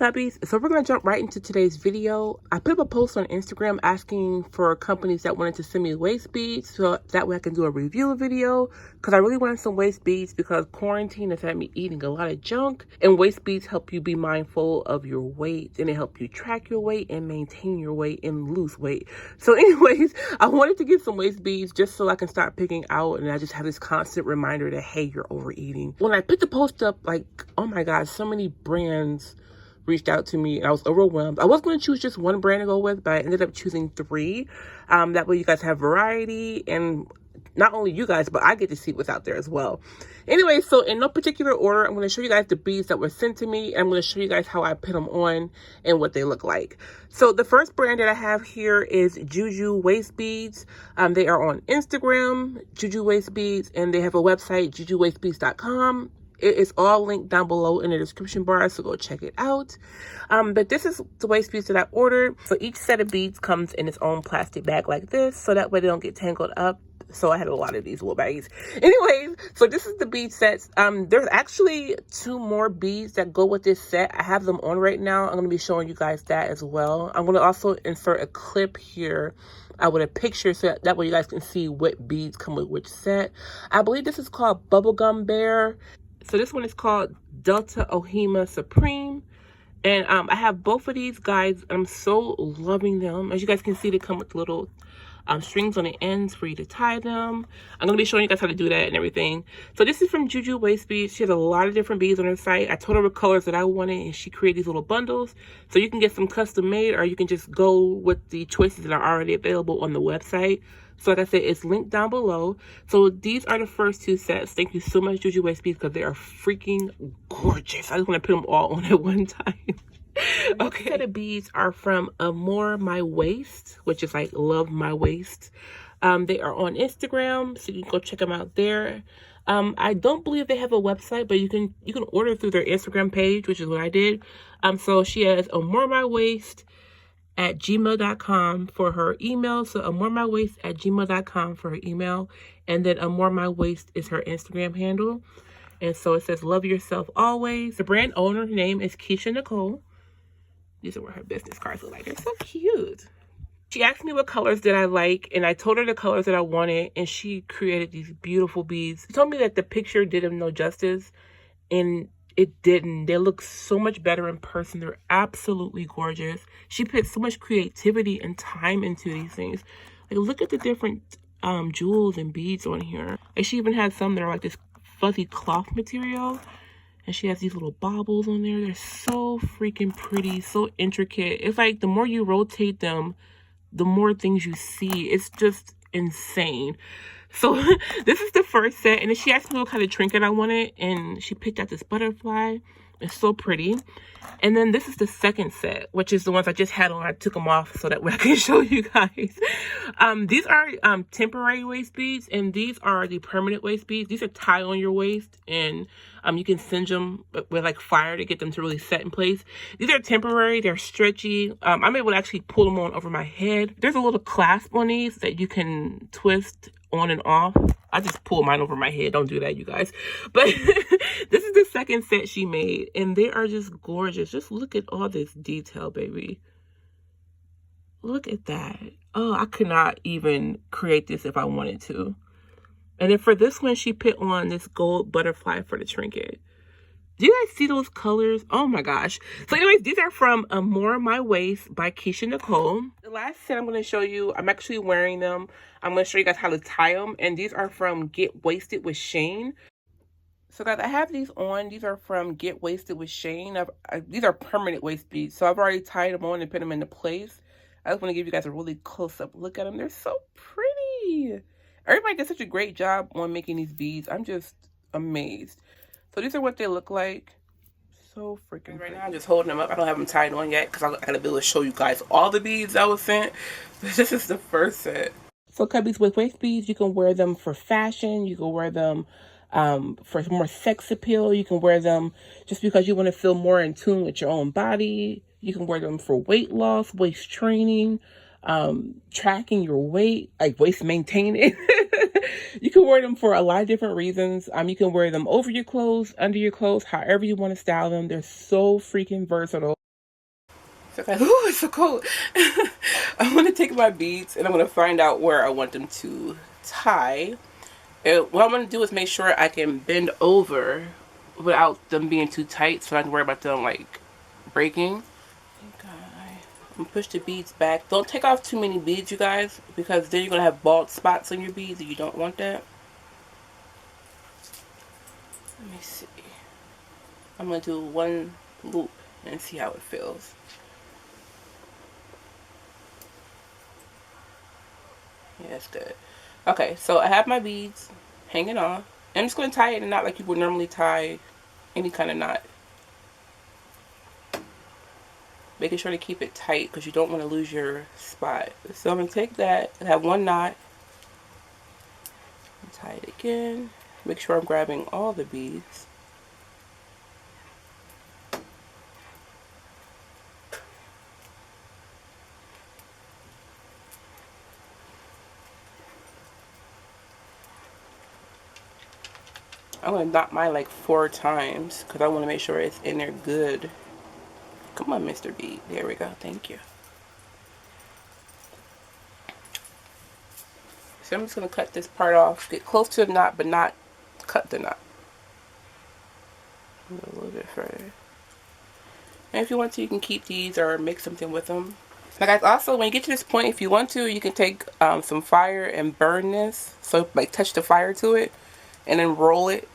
Cubbies, so we're going to jump right into today's video. I put up a post on Instagram asking for companies that wanted to send me waist beads so that way I can do a review video, because I really wanted some waist beads because quarantine has had me eating a lot of junk, and waist beads help you be mindful of your weight, and they help you track your weight and maintain your weight and lose weight. So anyways, I wanted to get some waist beads just so I can start picking out, and I just have this constant reminder that, hey, you're overeating. When I picked the post up, like, oh my God, so many brands reached out to me and I was overwhelmed. I was going to choose just one brand to go with, but I ended up choosing 3. That way you guys have variety, and not only you guys, but I get to see what's out there as well. Anyway, so in no particular order, I'm going to show you guys the beads that were sent to me, and I'm going to show you guys how I put them on and what they look like. So the first brand that I have here is Juju Waist Beads. They are on Instagram, Juju Waist Beads, and they have a website, jujuwaistbeads.com. It is all linked down below in the description bar, so go check it out. But this is the waist beads that I ordered. So each set of beads comes in its own plastic bag like this, so that way they don't get tangled up. So I had a lot of these little baggies. Anyways, so this is the bead sets. There's actually 2 more beads that go with this set. I have them on right now. I'm going to be showing you guys that as well. I'm going to also insert a clip here with a picture so that way you guys can see what beads come with which set. I believe this is called Bubblegum Bear. So this one is called Delta Ohima Supreme. And I have both of these guys. I'm so loving them. As you guys can see, they come with little strings on the ends for you to tie them. I'm going to be showing you guys how to do that and everything. So this is from Juju Waist Beads. She has a lot of different beads on her site. I told her what colors that I wanted, and she created these little bundles. So you can get some custom made, or you can just go with the choices that are already available on the website. So like I said, it's linked down below. So these are the first 2 sets. Thank you so much, Juju Waist Beads, because they are freaking gorgeous. I just want to put them all on at one time. Okay. The set of beads are from Amore My Waist, which is like Love My Waist. They are on Instagram, so you can go check them out there. I don't believe they have a website, but you can order through their Instagram page, which is what I did. So she has Amore My Waist at gmail.com for her email. So amoremywaist at gmail.com for her email. And then Amore My Waist is her Instagram handle. And so it says, love yourself always. The brand owner name is Keisha Nicole. These are what her business cards look like. They're so cute. She asked me what colors did I like, and I told her the colors that I wanted, and she created these beautiful beads. She told me that the picture did them no justice, and it didn't. They look so much better in person. They're absolutely gorgeous. She put so much creativity and time into these things. Like, look at the different jewels and beads on here. And she even has some that are like this fuzzy cloth material. And she has these little baubles on there. They're so freaking pretty, so intricate. It's like the more you rotate them, the more things you see. It's just insane. So this is the first set, and then she asked me what kind of trinket I wanted, and she picked out this butterfly. It's so pretty. And then this is the second set, which is the ones I just had on. I took them off so that way I can show you guys. These are temporary waist beads, and these are the permanent waist beads. These are tie on your waist, and you can singe them with like fire to get them to really set in place. These are temporary. They're stretchy. I'm able to actually pull them on over my head. There's a little clasp on these that you can twist on and off. I just pull mine over my head. Don't do that, you guys. But this is the second set she made, and they are just gorgeous. Just look at all this detail, baby. Look at that. Oh, I could not even create this if I wanted to. And then for this one, she put on this gold butterfly for the trinket. Do you guys see those colors? Oh my gosh. So anyways, these are from Amore My Waist by Keisha Nicole. The last set I'm going to show you, I'm actually wearing them. I'm going to show you guys how to tie them. And these are from Get Wasted with Shane. So guys, I have these on. These are from Get Wasted with Shane. These are permanent waist beads. So I've already tied them on and put them into place. I just want to give you guys a really close-up look at them. They're so pretty. Everybody did such a great job on making these beads. I'm just amazed. So these are what they look like. So freaking pretty. Right now I'm just holding them up. I don't have them tied on yet because I gotta be able to show you guys all the beads I was sent. But this is the first set. So cubbies, with waist beads, you can wear them for fashion. You can wear them for more sex appeal. You can wear them just because you want to feel more in tune with your own body. You can wear them for weight loss, waist training, tracking your weight, like waist maintaining. You can wear them for a lot of different reasons. You can wear them over your clothes, under your clothes, however you want to style them. They're so freaking versatile. like, ooh, it's so cold. I'm gonna take my beads and I'm gonna find out where I want them to tie. And what I'm gonna do is make sure I can bend over without them being too tight, so I don't have to worry about them like breaking. I'm gonna push the beads back. Don't take off too many beads, you guys, because then you're gonna have bald spots on your beads and you don't want that. Let me see. I'm gonna do one loop and see how it feels. Yeah, it's good. Okay, so I have my beads hanging off. I'm just gonna tie it in a knot like you would normally tie any kind of knot. Making sure to keep it tight because you don't want to lose your spot. So I'm gonna take that and have one knot. And tie it again. Make sure I'm grabbing all the beads. I'm going to knot mine like 4 times because I want to make sure it's in there good. Come on, Mr. Bead. There we go. Thank you. So I'm just going to cut this part off. Get close to the knot, but not cut the knot. A little bit further. And if you want to, you can keep these or make something with them. Now guys, also when you get to this point, if you want to, you can take some fire and burn this. So like touch the fire to it and then roll it.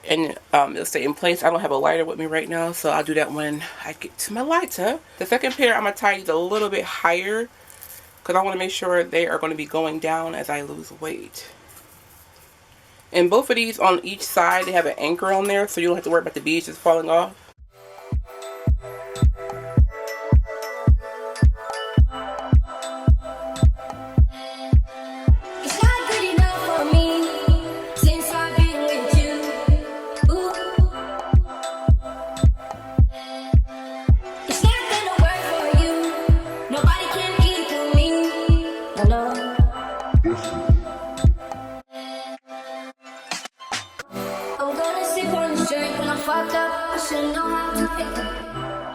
And it'll stay in place. I don't have a lighter with me right now, so I'll do that when I get to my lighter. The second pair, I'm going to tie these a little bit higher because I want to make sure they are going to be going down as I lose weight. And both of these on each side, they have an anchor on there, so you don't have to worry about the beads just falling off.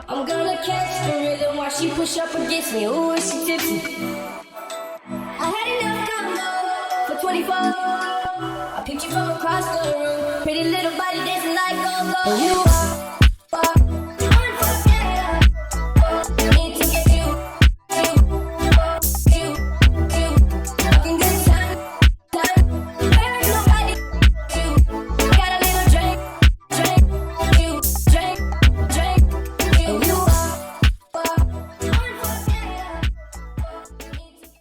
I'm gonna catch the rhythm while she push up against me. Ooh, is she tipsy? I had enough combo for 24. I picked you from across the room. Pretty little body dancing like go-go. And you are